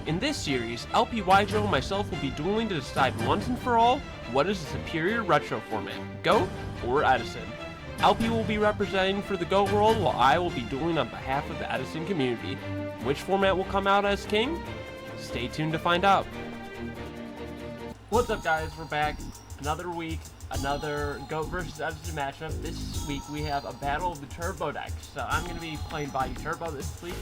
In this series, LPYGO and myself will be dueling to decide once and for all what is the superior retro format, GO or Edison. LP will be representing for the GO world while I will be dueling on behalf of the Edison community. Which format will come out as king? Stay tuned to find out. What's up guys, we're back. Another week, another GO versus Edison matchup. This week we have a battle of the turbo decks. So I'm going to be playing Vayu Turbo this week.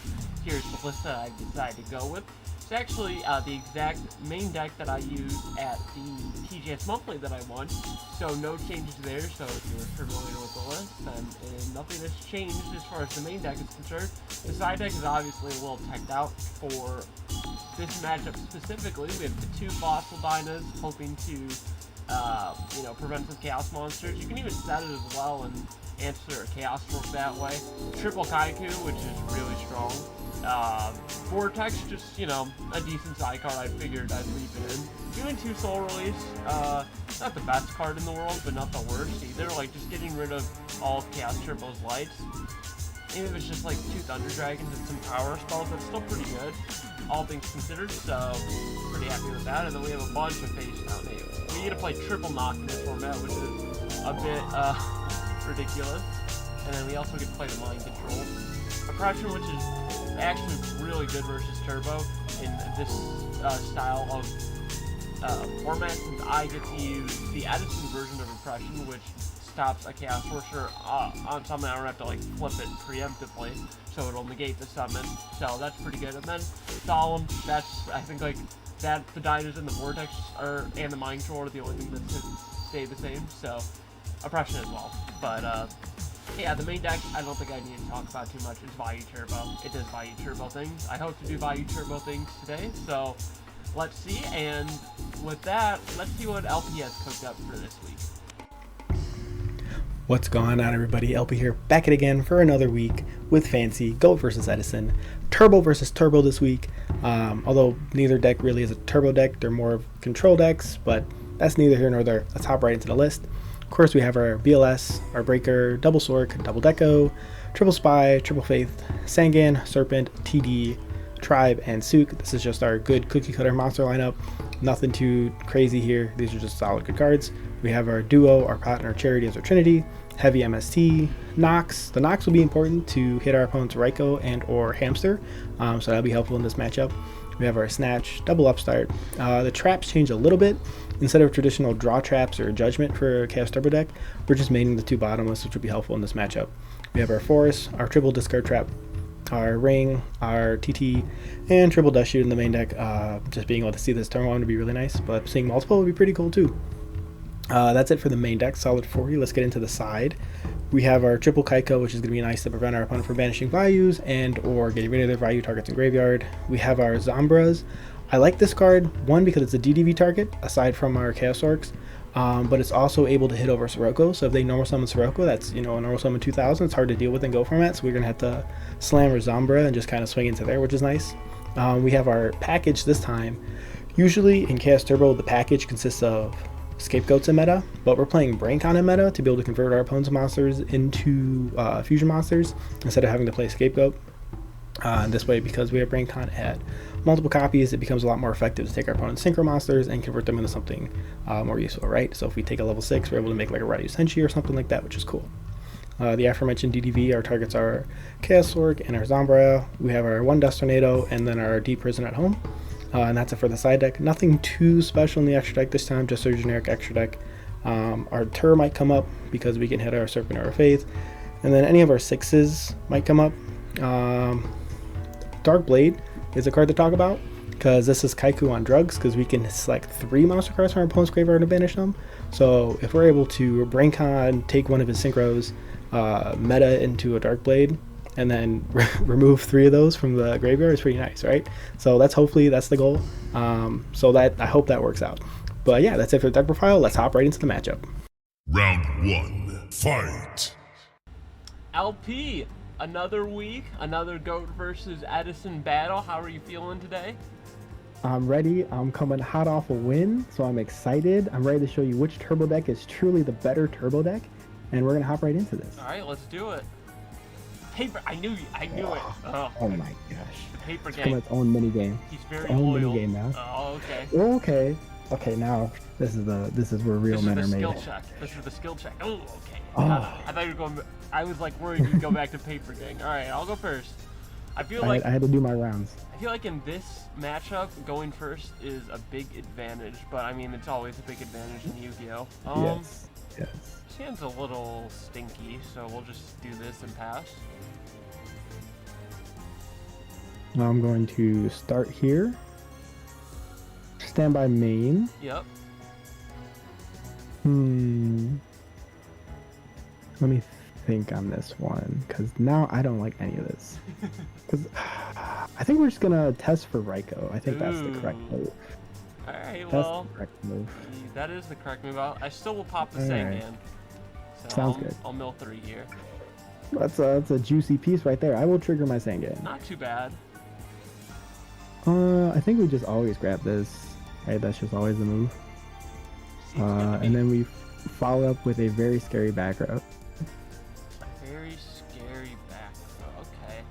Here's the list that I decided to go with. It's actually the exact main deck that I used at the TGS Monthly that I won, so no changes there. So if you're familiar with the list, then nothing has changed as far as the main deck is concerned. The side deck is obviously a little teched out for this matchup specifically. We have the two Fossil Dynas hoping to prevent some Chaos Monsters. You can even set it as well and answer a Chaos Stroke that way. Triple Kaiku, which is really strong. Vortex, just, a decent side card. I figured I'd leave it in. Doing two Soul Release, not the best card in the world, but not the worst either. Like, just getting rid of all of Chaos Turbo's lights. Even if it's just like two Thunder Dragons and some power spells, that's still pretty good, all things considered, so pretty happy with that. And then we have a bunch of face down here. We need to play triple knock in this format, which is a bit ridiculous. And then we also get to play the Mind Control. Oppression, which is actually really good versus Turbo in this style of format, since I get to use the Edison version of Oppression, which stops a Chaos Sorcerer on something. I don't have to like flip it preemptively, so it'll negate the summon. So that's pretty good. And then Solemn, that's, I think, like that the Dynas and the Vortex and the Mind Control are the only thing that should stay the same. So Oppression as well. But yeah, the main deck, I don't think I need to talk about too much, is Vayu Turbo. It does Vayu Turbo things. I hope to do Vayu Turbo things today, so let's see. And with that, let's see what LP has cooked up for this week. What's going on, everybody? LP here, back at again for another week with Fancy GO versus Edison. Turbo versus Turbo this week. Although neither deck really is a turbo deck, they're more of control decks, but that's neither here nor there. Let's hop right into the list. Of course, we have our BLS, our Breaker, Double Sork, Double Deco, Triple Spy, Triple Faith, Sangan, Serpent, TD, Tribe, and Sook. This is just our good cookie cutter monster lineup. Nothing too crazy here. These are just solid good cards. We have our Duo, our Pot, and our Charity as our Trinity. Heavy MST, Nox. The Nox will be important to hit our opponent's Raikou and or Hamster, so that'll be helpful in this matchup. We have our Snatch, Double Upstart. The traps change a little bit. Instead of traditional draw traps or judgment for Chaos Turbo deck, we're just maining the two bottomless, which will be helpful in this matchup. We have our Forest, our triple discard trap, our Ring, our TT, and triple Dust Shoot in the main deck. Just being able to see this turn one would be really nice, but seeing multiple would be pretty cool too. That's it for the main deck, solid 40. Let's get into the side. We have our triple Kaiko, which is going to be nice to prevent our opponent from banishing Vayus and or getting rid of their Vayu targets in graveyard. We have our Zombras. I like this card, one, because it's a DDV target, aside from our Chaos Orcs, but it's also able to hit over Sirocco, so if they normal summon Sirocco, that's, a normal summon 2000, it's hard to deal with in Go format, so we're going to have to slam our Zombra and just kind of swing into there, which is nice. We have our package this time. Usually in Chaos Turbo, the package consists of Scapegoats in meta, but we're playing BrainCon in meta to be able to convert our opponent's monsters into fusion monsters instead of having to play Scapegoat. This way, because we have BrainCon at multiple copies, it becomes a lot more effective to take our opponent's synchro monsters and convert them into something more useful, right? So if we take a level 6, we're able to make like a Ryu Senshi or something like that, which is cool. The aforementioned DDV, our targets are Chaos Orc and our Zombra. We have our one Dust Tornado and then our Deep Prison at home. And that's it for the side deck. Nothing too special in the extra deck this time, just our generic extra deck. Our Tur might come up because we can hit our Serpent or our Faith. And then any of our 6s might come up. Dark Blade is a card to talk about because this is Kaiku on drugs, because we can select 3 monster cards from our opponent's graveyard and banish them. So if we're able to BrainCon, take one of his synchros, meta into a Dark Blade, and then remove 3 of those from the graveyard, is pretty nice, right? So hopefully that's the goal. So that I hope that works out. But yeah, that's it for the deck profile. Let's hop right into the matchup. Round 1, fight! LP, another week, another GOAT versus Edison battle. How are you feeling today? I'm ready. I'm coming hot off a win, so I'm excited. I'm ready to show you which turbo deck is truly the better turbo deck, and we're going to hop right into this. All right, let's do it. Paper. I knew it. Oh, Oh my gosh. the paper It's come gang. its own mini game. He's very own loyal. minigame now. Oh, okay. Okay. Okay, now this is where real men are made. This is the skill check. Oh, okay. Oh. I thought you were going. I was like worried you'd go back to paper gang. All right, I'll go first. I feel like I had to do my rounds. I feel like in this matchup, going first is a big advantage. But I mean, it's always a big advantage in Yu-Gi-Oh. Yes. This hand's a little stinky, so we'll just do this and pass. Now I'm going to start here. Stand by main. Yep. Let me think on this one, because now I don't like any of this. Because I think we're just gonna test for Ryko. I think that's the correct move. All right. That's Well, the correct move. that is the correct move. I still will pop the All right. Sangan. So Sounds good. I'll mill 3 here. That's a juicy piece right there. I will trigger my Sangan. Not too bad. I think we just always grab this. Right, that's just always the move. Seems good to me. And then we follow up with a very scary back row. Very scary back row. Okay.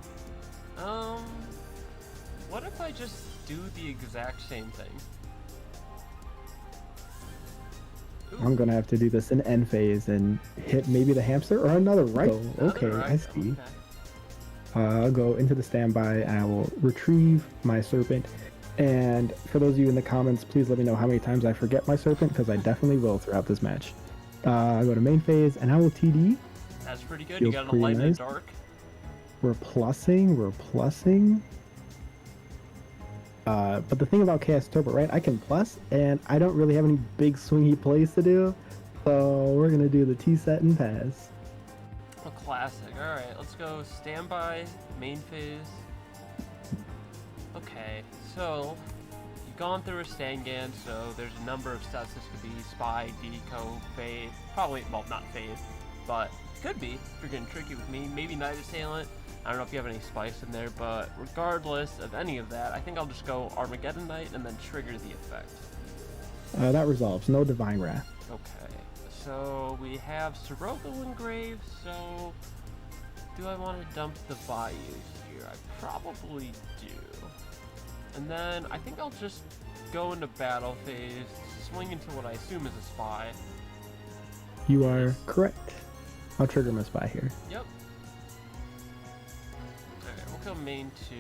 What if I just do the exact same thing? Ooh, I'm gonna have to do this in end phase and hit maybe the hamster or another Ryko. another Okay, I Ryko, see. okay. I'll go into the standby and I will retrieve my serpent. And for those of you in the comments, please let me know how many times I forget my serpent, because I definitely will throughout this match. I'll go to main phase and I will TD. That's pretty good. Feels You got a pretty light and a nice. dark. We're plussing. But the thing about Chaos Turbo, right? I can plus, and I don't really have any big swingy plays to do. So we're gonna do the T set and pass. A classic. All right, let's go standby, main phase. Okay, so you've gone through a Sangan, so there's a number of sets. This could be Spy, Deco, Fade. Probably, well, not Fade, but could be if you're getting tricky with me. Maybe Night Assailant. I don't know if you have any spice in there, but regardless of any of that, I think I'll just go Armageddon Knight and then trigger the effect. That resolves. No Divine Wrath. Okay, so we have Sirocco engraved, so do I want to dump the Vayu here? I probably do. And then I think I'll just go into battle phase, swing into what I assume is a spy. You are correct. I'll trigger my spy here. Yep. Alright, we'll go main 2.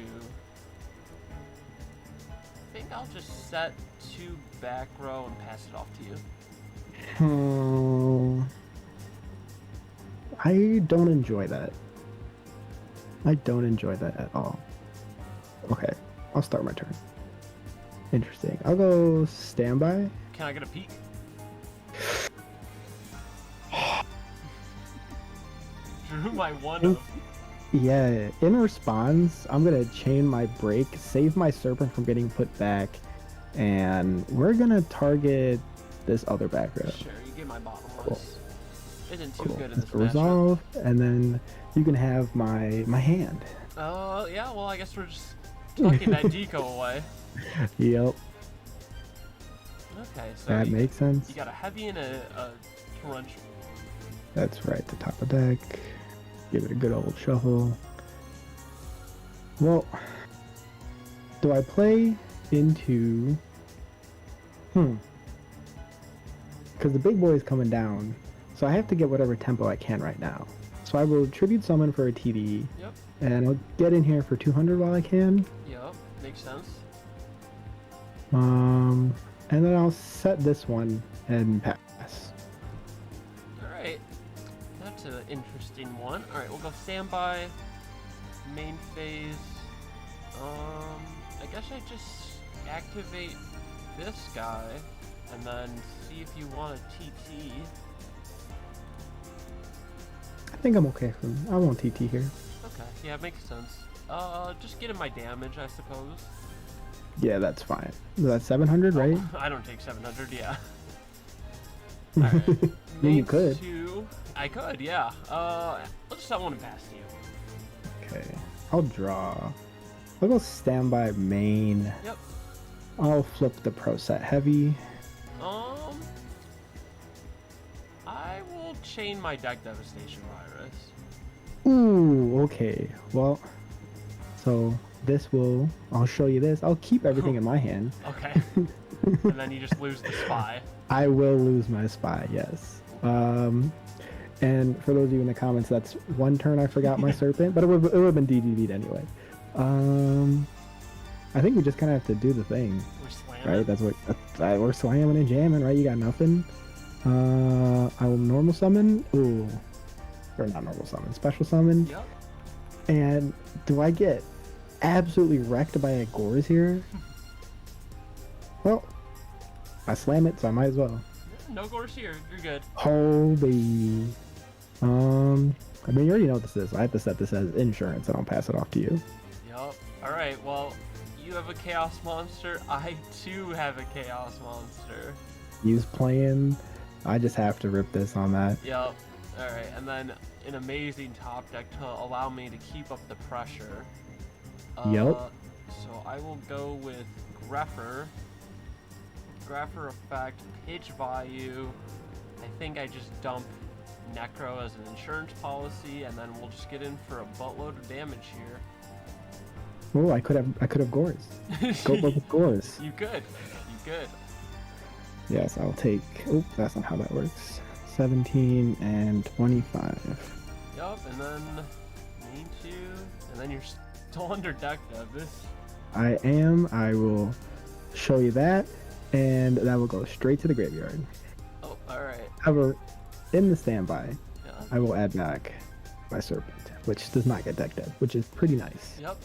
I think I'll just set 2 back row and pass it off to you. I don't enjoy that. I don't enjoy that at all. Okay, I'll start my turn. Interesting. I'll go standby. Can I get a peek? Drew my one of. Yeah, in response, I'm gonna chain my break, save my serpent from getting put back, and we're gonna target this other back row. Sure, you get my bottomless. Cool. Isn't too Cool. good in this matchup. Resolve, and then you can have my hand. Yeah, well, I guess we're just tucking that deco away. Yep, Okay, so that you, makes sense. you got a heavy and a torrential. That's right, the top of deck. Give it a good old shuffle. Well, do I play into... Because the big boy is coming down, so I have to get whatever tempo I can right now. So I will tribute summon for a TD, Yep, and I'll get in here for 200 while I can. yep, makes sense. And then I'll set this one and pass. Alright, that's an interesting one. Alright, we'll go standby, main phase. I guess I just activate this guy and then see if you want a TT. I think I'm okay for I won't TT here. Okay, yeah, it makes sense. Just get in my damage, I suppose. Yeah, that's fine. That's 700, right? I don't take 700, yeah. Alright. Then you Main could. 2. I could, yeah. Let's set one past you. Okay, I'll draw. I'll go standby main. Yep. I'll flip the pro set heavy. I will chain my deck devastation virus. Ooh, okay. Well, so I'll show you this. I'll keep everything in my hand. Okay. And then you just lose the spy. I will lose my spy, yes. And for those of you in the comments, that's one turn I forgot my serpent, but it would have been DDD'd anyway. I think we just kind of have to do the thing. We're slamming. Right? We're slamming and jamming, right? You got nothing. I will normal summon. Ooh. Or not normal summon, special summon. Yep. And do I get absolutely wrecked by a Gores here? Well, I slam it, so I might as well. No Gores here. You're good. Oh, baby. I mean, you already know what this is. I have to set this as insurance, and I'll pass it off to you. Yep. Alright, well, you have a Chaos Monster. I, too, have a Chaos Monster. He's playing. I just have to rip this on that. Yep. Alright, and then an amazing top deck to allow me to keep up the pressure. Yep. So I will go with Greffer. Greffer effect, pitch Vayu. I think I just dump Necro as an insurance policy, and then we'll just get in for a buttload of damage here. Oh, I could have Gores. Go for the Gores. You could. You could. Yes, I'll take. Oh, that's not how that works. 17 and 25. Yup, and then me too. And then you're still under deck, Davis. I am. I will show you that, and that will go straight to the graveyard. Oh, alright. However, in the standby, Yeah. I will add back my Serpent, which does not get deck dead, which is pretty nice. Yep.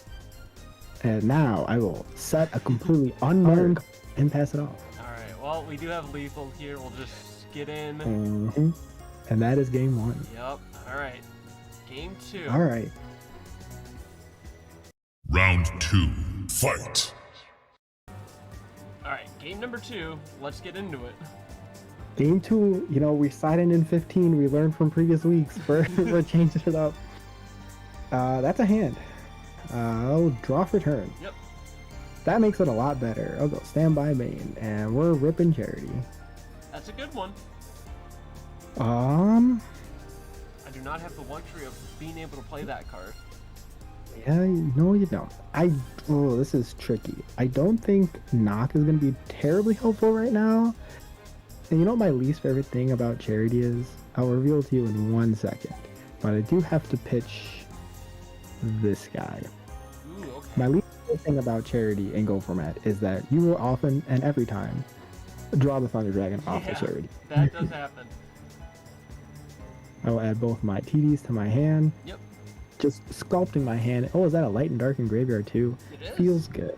And now I will set a completely unknown card and pass it off. Alright, well, we do have lethal here. We'll just get in. Mm-hmm. And that is game one. Yep. Alright. Game two. All right. Round 2. Fight. Alright, game number 2. Let's get into it. Game two, you know, we sided in 15. We learned from previous weeks. We're changing it up. That's a hand. I'll draw for turn. Yep. That makes it a lot better. I'll go standby main, and we're ripping Charity. That's a good one. Um, I do not have the luxury of being able to play that card. yeah, no, you don't. Oh, this is tricky. I don't think knock is gonna be terribly helpful right now. And you know what my least favorite thing about Charity is? I'll reveal it to you in 1 second. But I do have to pitch this guy. Ooh, okay. My least favorite thing about Charity in Go format is that you will often and every time draw the Thunder Dragon off the Charity. That does happen. I will add both my TDs to my hand. Yep. Just sculpting my hand. Oh, is that a light and dark in graveyard too? It is. Feels good.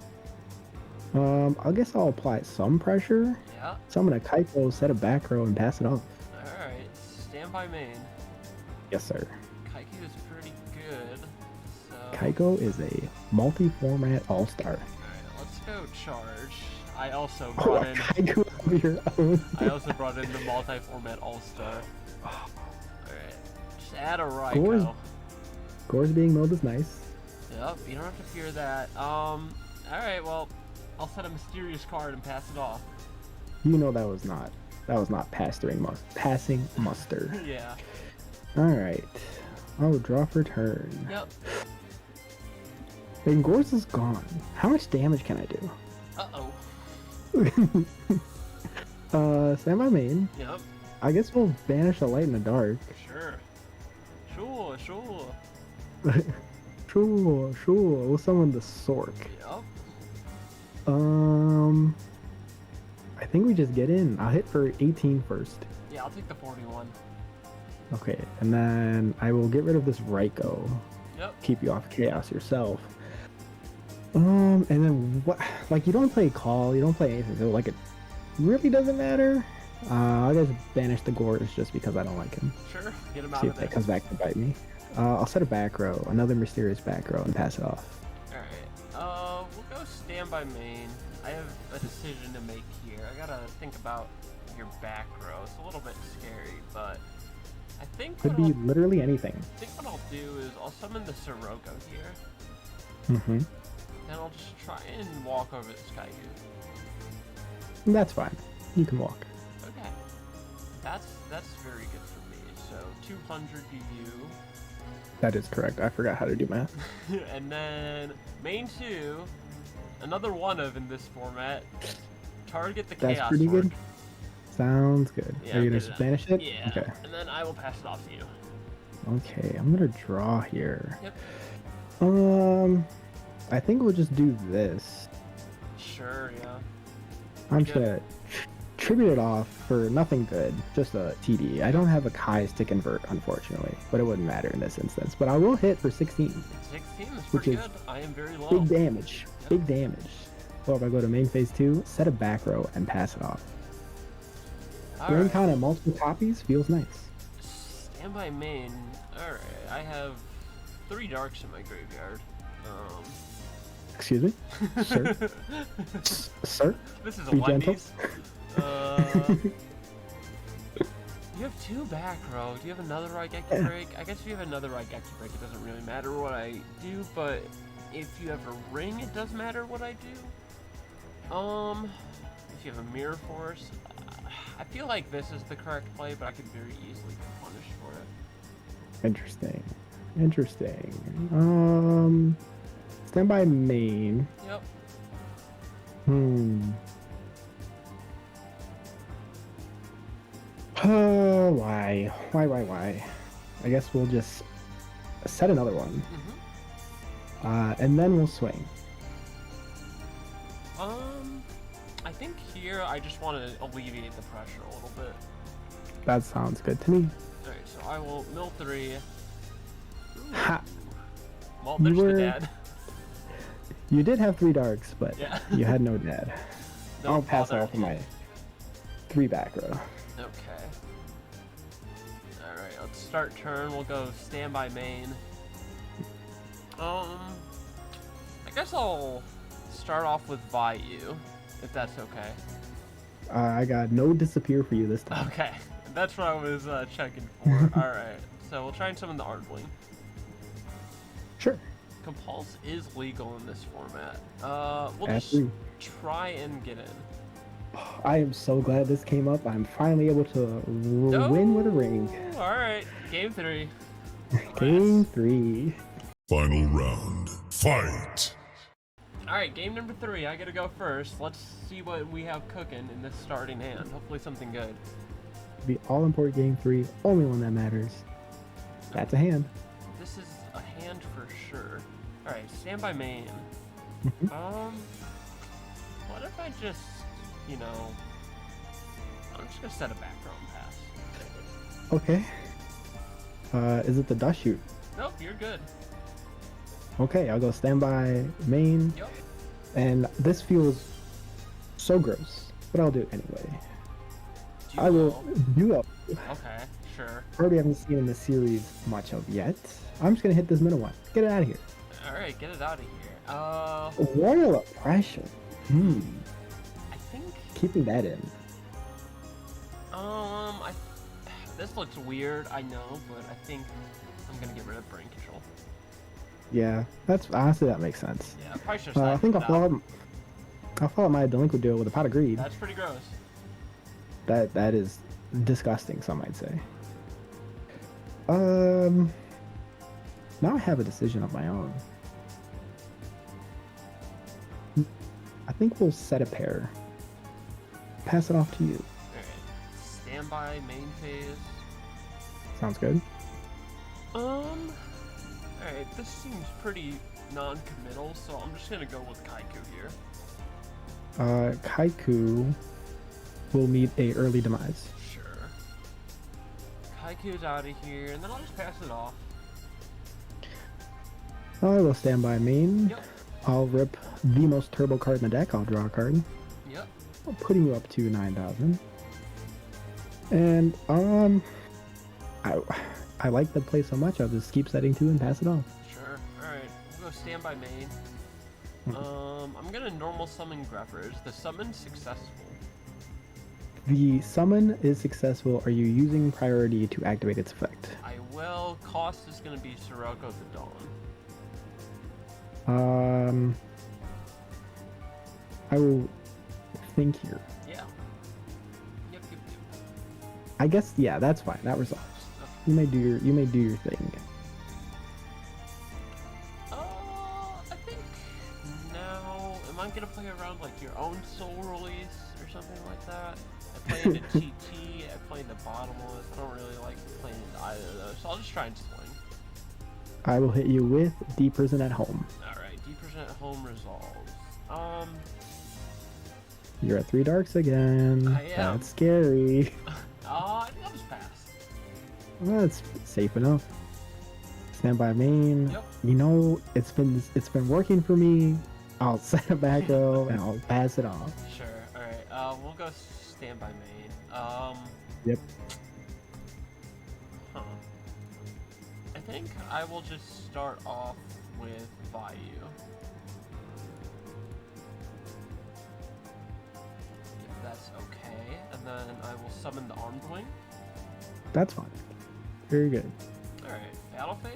I guess I'll apply some pressure. Yeah. So I'm gonna Kaito, set a back row, and pass it off. Alright. Standby main. Yes, sir. Kaiku is pretty good. So. Kaiko is a multi-format all-star. Alright, let's go charge. I also Oh, brought a in. Kaiko of your own. I also brought in the multi-format all-star. Alright. Just add a Gores. Raikou. Gores being milled is nice. Yep, you don't have to fear that. Alright, well, I'll set a mysterious card and pass it off. You know that was not passing muster. Yeah. Alright. I'll draw for turn. Yep. And Gores is gone. How much damage can I Uh-oh. Stand by main. Yep. I guess we'll banish a light and a dark. Sure. Sure, sure. Sure. We'll summon the Sork. Yep. I think we just get in. I'll hit for 18 first. Yeah, I'll take the 41. Okay, and then I will get rid of this Raikou. Yep. Keep you off chaos yourself. And then what? Like, you don't play Call, you don't play anything, so like it really doesn't matter. I'll just banish the Gores just because I don't like him. Sure. Get him out See of if there. that comes back to bite me. I'll set a back row, another mysterious back row, and pass it off. Alright. We'll go standby main. I have a decision to make here. I gotta think about your back row. It's a little bit scary, but I think Could what be literally anything. I think what I'll do is I'll summon the Sirocco here. Mm-hmm. Then I'll just try and walk over this Kaiku. That's fine. You can walk. Okay. That's very good for me. So 200 to you. That is correct. I forgot how to do math. And then main 2, another one of in this format. Target the That's Chaos pretty Orc. good. Sounds good. Yeah, Are you get gonna it banish out. it? Yeah. Okay. And then I will pass it off to you. Okay, I'm gonna draw here. Yep. I think we'll just do this. Sure, yeah. I'm Pretty just gonna tribute it off for nothing good, just a TD. I don't have a Kai's to convert, unfortunately, but it wouldn't matter in this instance. But I will hit for 16. 16 is Which pretty is good. I am very low. Big damage. Yep. Big damage. Well, if I go to main phase 2, set a back row and pass it off. Rain Alright. count at multiple copies feels nice. Standby main. Alright, I have 3 darks in my graveyard. Excuse me? Sir? Sir? This is a Be gentle. Wendy's. You have 2 back row. Do you have another Raigeki break? I guess if you have another Raigeki break, it doesn't really matter what I do, but if you have a ring, it does matter what I do. If you have a mirror force, I feel like this is the correct play, but I could very easily get punished for it. Interesting. Interesting. Standby main. Yep. Oh, why? Why? I guess we'll just set another one. And then we'll swing. I think here I just want to alleviate the pressure a little bit. That sounds good to me. Alright, so I will mill 3. Ha! Well, You there's the were- dad. You did have 3 darks, but Yeah. you had no dad. No I'll pass father. off my 3 back row. Okay. Alright, let's start turn. We'll go standby main. I guess I'll start off with Vayu, if that's okay. I got no disappear for you this time. Okay, that's what I was checking for. Alright, so we'll try and summon the Ardling. Sure. Compulse is legal in this format. We'll At just 3. try and get in. I am so glad this came up. I'm finally able to win with a ring. Alright, game 3. Game 3. Final round. Fight! Alright, game number 3. I gotta go first. Let's see what we have cooking in this starting hand. Hopefully something good. The all-important game 3, only one that matters. That's a hand. This is a hand for sure. Alright, standby main. What if I just, you know, I'm just gonna set a background pass. Okay. Is it the dust shoot? Nope, you're good. Okay, I'll go standby main. Yep. And this feels so gross, but I'll do it anyway. I Duel. will duo. Okay, sure. Probably haven't seen in the series much of yet. I'm just gonna hit this middle one. Get it out of here. Alright, get it out of here. Royal oppression. I think, Keeping that in. this looks weird, I know, but I think I'm gonna get rid of brain control. Yeah, that's honestly that makes sense. Yeah, I probably should have I think that. I'll follow my delinquent duo with a pot of greed. That's pretty gross. That is disgusting, some might say. Now I have a decision of my own. I think we'll set a pair. Pass it off to you. Alright, standby main phase. Sounds good. Alright, this seems pretty non-committal, so I'm just gonna go with Kaiku here. Kaiku will meet a early demise. Sure. Kaiku's out of here, and then I'll just pass it off. I will stand by main. Yep. I'll rip the most turbo card in the deck. I'll draw a card. Yep. Putting you up to 9,000. And I like the play so much. I'll just keep setting 2 and pass it off. Sure. Alright, we'll go standby main. I'm gonna normal summon Greffers. The summon's successful. The summon is successful. Are you using priority to activate its effect? I will. Cost is gonna be Sirocco the Dawn. I will think here. Yeah. Yep. I guess yeah, that's fine. That resolves. Okay. You may do your thing. gonna play around like your own soul release or something like that? I play into TT, I play into bottomless. I don't really like playing into either of those, so I'll just try and swing. I will hit you with D Prison at Home. Alright, D% at home resolves. You're at 3 darks again. I am. That's scary. I think I'll just pass. Well, that's safe enough. Stand by main. Yep. You know, it's been working for me. I'll set a back row and I'll pass it off. Sure, alright. We'll go stand by main. Yep. Huh. I think I will just start off with Vayu. If that's okay. And then I will summon the Armed Wing. That's fine. Very good. Alright, Battle Phase?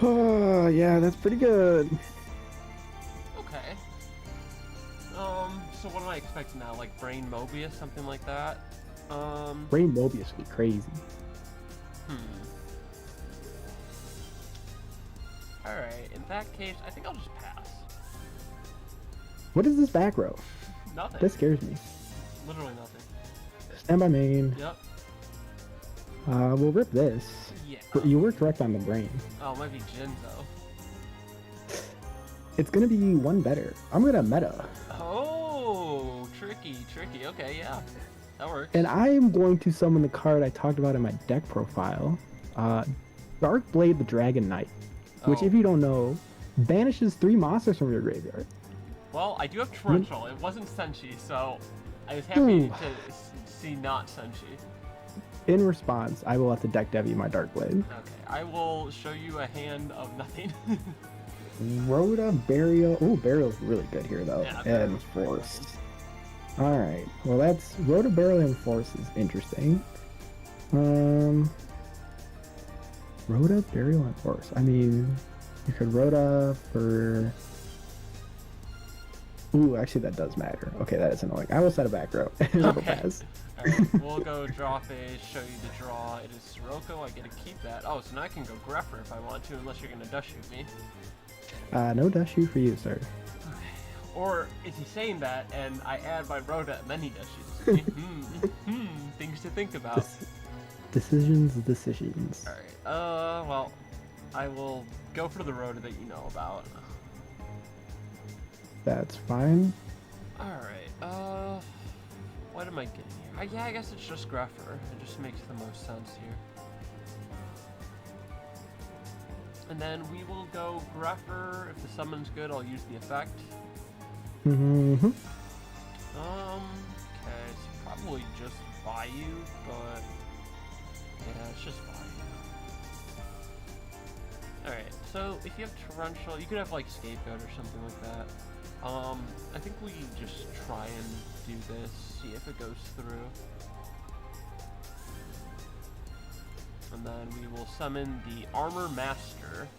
Oh, yeah, that's pretty good. Okay. So what am I expecting now? Like Brain Mobius, something like that? Brain Mobius would be crazy. Alright, in that case, I think I'll just pass. What is this back row? Nothing. That scares me. Literally nothing. Stand by main. Yep. We'll rip this. Yeah. You were correct on the brain. Oh, it might be Jinzo. It's gonna be one better. I'm gonna meta. Oh, tricky. Okay, yeah. That works. And I am going to summon the card I talked about in my deck profile. Dark Blade the Dragon Knight. Which, Oh. if you don't know, banishes 3 monsters from your graveyard. Well, I do have Torrential. It wasn't Senshi, so I was happy Ooh. to see not Senshi. In response, I will have to deck Devi my Dark Blade. Okay, I will show you a hand of nothing. Rhoda, Burial. Ooh, Burial's really good here, though. Yeah, And Burial's pretty Force. Alright, well, that's Rhoda, Burial, and Force is interesting. Rhoda, Burial, and Force. I mean, you could Rhoda for. Ooh, actually, that does matter. Okay, that is annoying. I will set a back row. It'll Okay. pass. Alright, we'll go draw phase, show you the draw. It is Sirocco, I get to keep that. Oh, so now I can go Greffer if I want to, unless you're gonna dust shoot me. No dash shoot for you, sir. Or is he saying that and I add my Rhoda and then he dust shoots me? Things to think about. Decisions. Alright, well, I will go for the Rhoda that you know about. That's fine. Alright, what am I getting here? Yeah, I guess it's just Greffer. It just makes the most sense here. And then we will go Greffer. If the summon's good, I'll use the effect. Mm-hmm. Okay, it's probably just Vayu, but yeah, it's just Vayu. Alright, so if you have Torrential, you could have like Scapegoat or something like that. I think we just try and do this, see if it goes through. And then we will summon the Armor Master.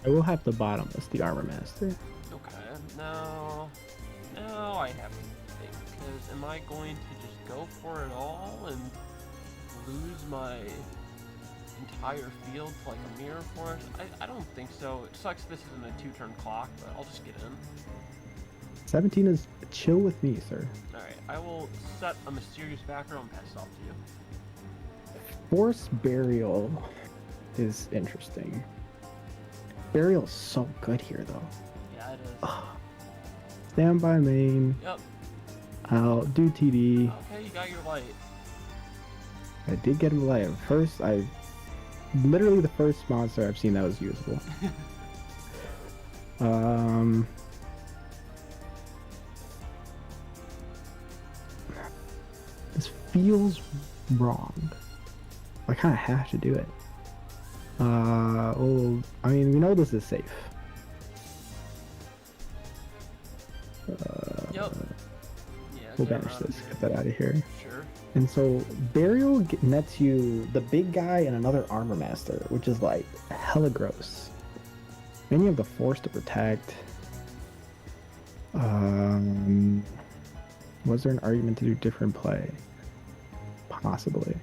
I will have the bottomless, the Armor Master. Okay, now I have to think, because am I going to just go for it all and lose my entire field to like a Mirror Force? I don't think so. It sucks this isn't a 2-turn clock, but I'll just get in. 17 is chill with me, sir. Alright, I will set a Mysterious back row and pass it off to you. Force Burial is interesting. Burial's so good here, though. Yeah, it is. Stand by main. Yep. I'll do TD. Okay, you got your light. I did get him light. Literally the first monster I've seen that was usable. This feels wrong. I kind of have to do it. I mean, we know this is safe. Yep. Yeah, We'll get banish around this. here. Get that out of here. Sure. And so Burial nets you the big guy and another Armor Master, which is like hella gross. Then you have the Force to protect. Was there an argument to do different play? Possibly.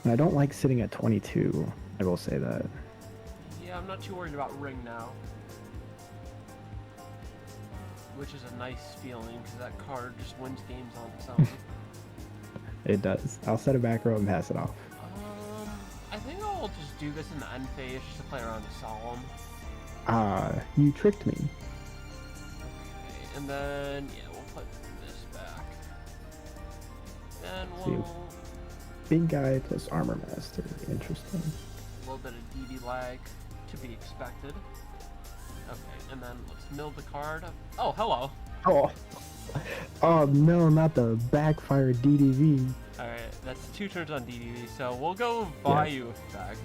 And I don't like sitting at 22. I will say that. Yeah, I'm not too worried about Ring now. which is a nice feeling because that card just wins games on its own. It does. I'll set a back row and pass it off. I think I'll just do this in the end phase just to play around the Solemn. You tricked me. Okay, and then, yeah, we'll put this back. Then we'll... Big guy plus armor master. Interesting. A little bit of DD lag to be expected. Okay, and then let's mill the card. Oh, hello. Oh no, not the backfire DDV. Alright, that's 2 turns on DDV, so we'll go Vayu effects.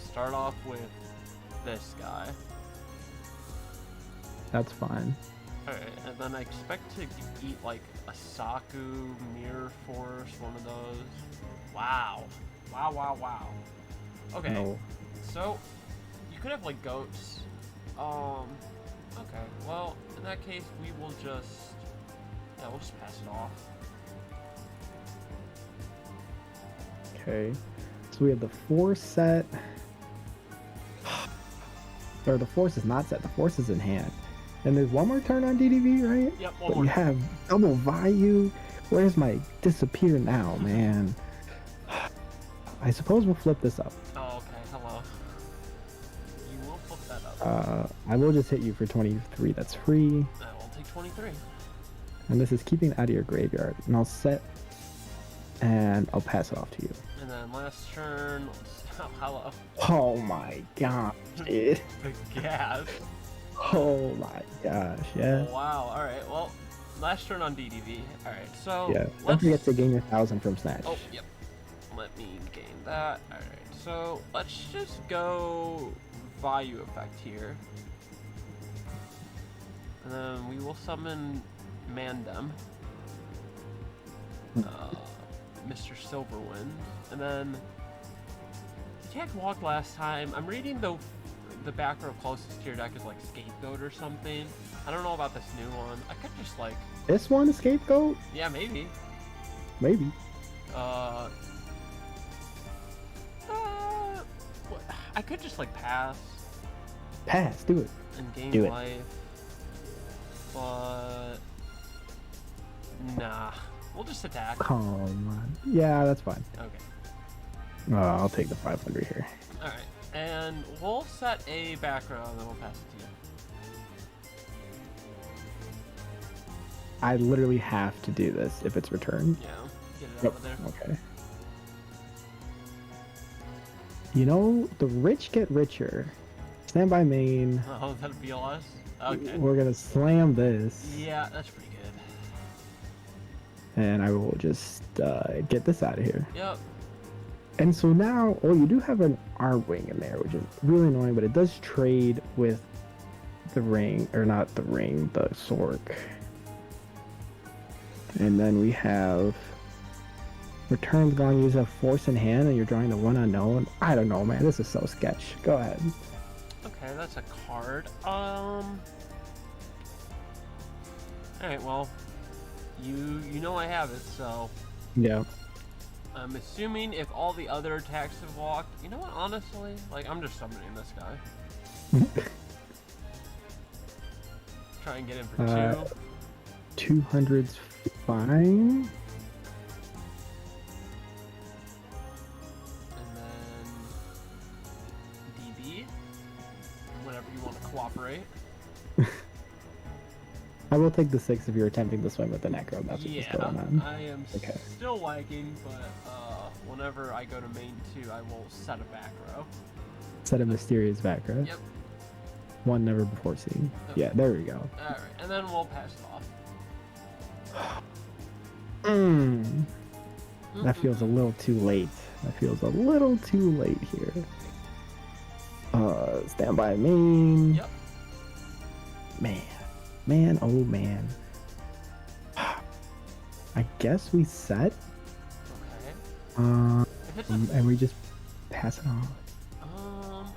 Start off with this guy. That's fine. Alright, and then I expect to eat like a Saku, Mirror Force, one of those. Wow. Wow. Okay, No. so you could have like goats. Okay, well, in that case, we will just, yeah, we'll just pass it off. Okay. So we have the force set. Or the force is not set, the force is in hand. And there's one more turn on DDV, right? Yep, one But more. you have double Vayu. Where's my disappear now, man? I suppose we'll flip this up. Oh, okay, hello. You will flip that up. I will just hit you for 23. That's free. I will take 23. And this is keeping it out of your graveyard. And I'll set and I'll pass it off to you. And then last turn, oh, hello. Oh my gosh, dude. The gas. Oh my gosh, yeah. Oh, wow, alright, well, last turn on DDV. Alright, so Yeah, don't let's... forget to gain your 1,000 from Snatch. Oh, yep. Let me gain that. Alright, so let's just go Vayu effect here. And then we will summon Mandem. Mr. Silverwind. And then he can't walk last time. I'm reading the back row closest to your deck is like Scapegoat or something. I don't know about this new one. I could just like... This one, a scapegoat? Yeah, maybe. Maybe. I could just like pass Pass, do it. and gain Do it. life, but nah, we'll just attack. Come on. Yeah, that's fine. Okay, I'll take the 500 here. all right, and we'll set a back row and then we'll pass it to you. I literally have to do this if it's returned. Yeah, get it out Yep. of there. Okay. You know, the rich get richer. Stand by main. Oh, that'd be us. Okay. We're gonna slam this. Yeah, that's pretty good. And I will just get this out of here. Yep. And so now, oh, you do have an arm wing in there, which is really annoying, but it does trade with the ring, or not the ring, the Sork. And then we have returns gone, use a force in hand, and you're drawing the one unknown. I don't know, man. This is so sketch. Go ahead. Okay, that's a card. Alright, well, you know I have it, so Yeah. I'm assuming if all the other attacks have walked, you know what, honestly, like, I'm just summoning this guy. Try and get in for 2. 200's fine. And then DB, whenever you want to cooperate. I will take the 6 if you're attempting to swim with the Necro. That's what's Yeah, going on. I am Okay. still lagging, but whenever I go to main 2, I will set a back row. Set a mysterious background. Yep. One never before seen. Okay. Yeah, there we go. Alright, and then we'll pass it off. That feels a little too late. That feels a little too late here. Stand by main. Yep. Man, oh man. I guess we set. Okay. If it's a, And we just pass it off.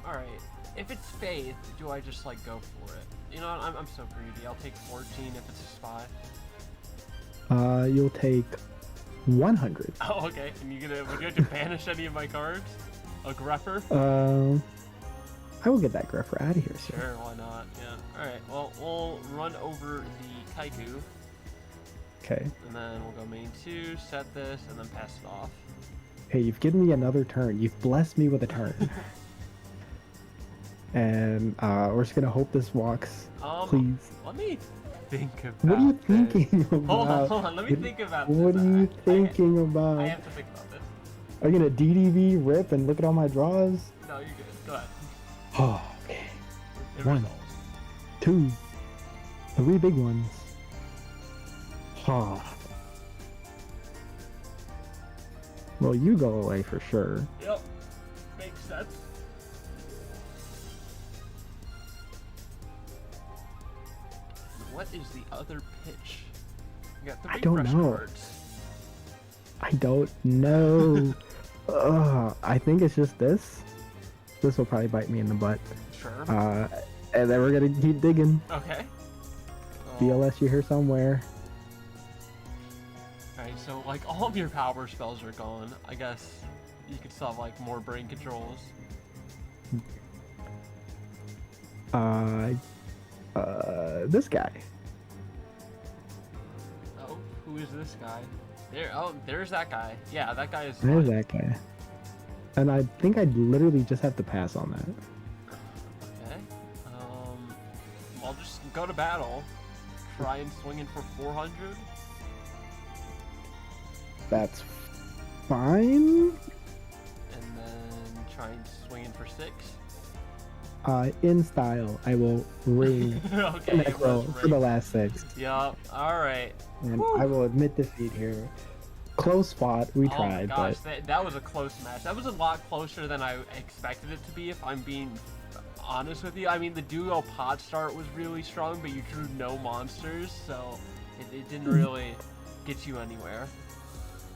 alright. If it's Faith, do I just, like, go for it? You know what, I'm so greedy. I'll take 14 if it's a spy. You'll take 100. Oh, okay. And would you have to banish any of my cards? A grepper? I will get that gripper out of here soon. Sure, why not? Yeah. Alright, well, we'll run over the Kaiku, Okay. and then we'll go main 2, set this, and then pass it off. Hey, you've given me another turn. You've blessed me with a turn. And we're just gonna hope this walks. Please. Let me think about What are you this. thinking about? Hold on, let me think about this. What are you thinking about? I have to think about this. Are you gonna DDV rip and look at all my draws? No, you're good. Go ahead. Oh, okay. It One. resolves. 2, 3 big ones. Oh. Well, you go away for sure. Yep. Makes sense. What is the other pitch? You got 3 I don't fresh know. cards. I don't know. I think it's just this. This will probably bite me in the butt. Sure. And then we're gonna keep digging. Okay. BLS you here somewhere. Alright, so like all of your power spells are gone. I guess you could still have like more brain controls. This guy. Oh, who is this guy? There's that guy. Yeah, that guy is. There's that guy. And I think I'd literally just have to pass on that. Okay. I'll just go to battle. Try and swing in for 400. That's fine. And then try and swing in for 6. In style, I will ring Okay, it Necro was for the rigged. last 6. Yup. Alright. And Whew. I will admit defeat here. Close spot, we Oh my tried, gosh, but that was a close match. That was a lot closer than I expected it to be, if I'm being honest with you. I mean, the duo pod start was really strong, but you drew no monsters, so it didn't really get you anywhere.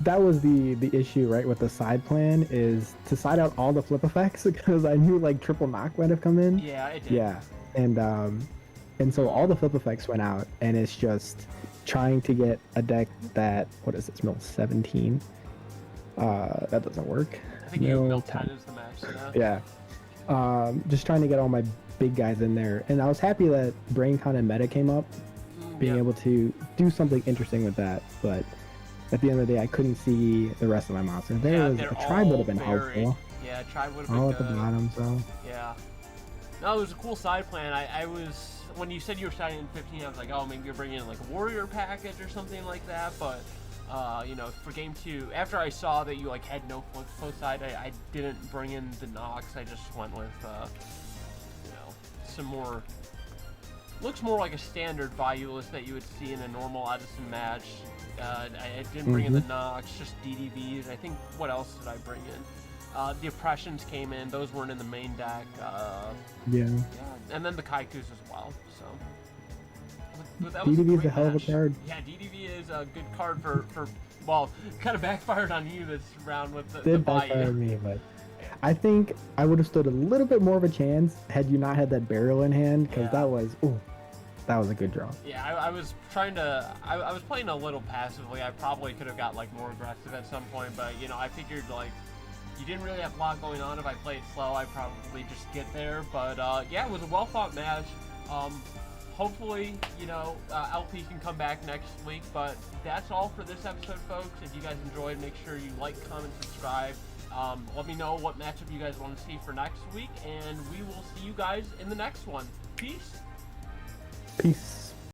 that was the issue, right, with the side plan, is to side out all the flip effects, because I knew like triple knock might have come in. Yeah, it did. Yeah, and so all the flip effects went out, and it's just trying to get a deck that, what is this, mill 17? That doesn't work. I think you built 10 is the match, yeah. Yeah. Just trying to get all my big guys in there, and I was happy that BrainCon and Meta came up, being able to do something interesting with that, but at the end of the day, I couldn't see the rest of my monsters. There was a tribe would have been helpful. Yeah, tribe would have been All good. at the bottom, so. Yeah. No, it was a cool side plan. I was, when you said you were starting in 15, I was like, oh, maybe you're bringing in like a warrior package or something like that, but, you know, for game 2, after I saw that you like had no flow side, I didn't bring in the Nox. I just went with, you know, some more, looks more like a standard Vayu list that you would see in a normal Edison match. I didn't bring in the Nox, just DDVs. I think, what else did I bring in? The Oppressions came in. Those weren't in the main deck. Yeah. And then the Kaikus as well. So but that was DDV is great a hell of a match. card. Yeah, DDV is a good card for well, kind of backfired on you this round with the Did Vayu. backfire on me, but I think I would have stood a little bit more of a chance had you not had that barrel in hand, because that was a good draw. Yeah, I was trying to. I was playing a little passively. I probably could have got like more aggressive at some point, but you know, I figured like you didn't really have a lot going on. If I played slow, I'd probably just get there. But yeah, it was a well fought match. Hopefully, you know, LP can come back next week. But that's all for this episode, folks. If you guys enjoyed, make sure you like, comment, subscribe. Let me know what matchup you guys want to see for next week, and we will see you guys in the next one. Peace. Peace.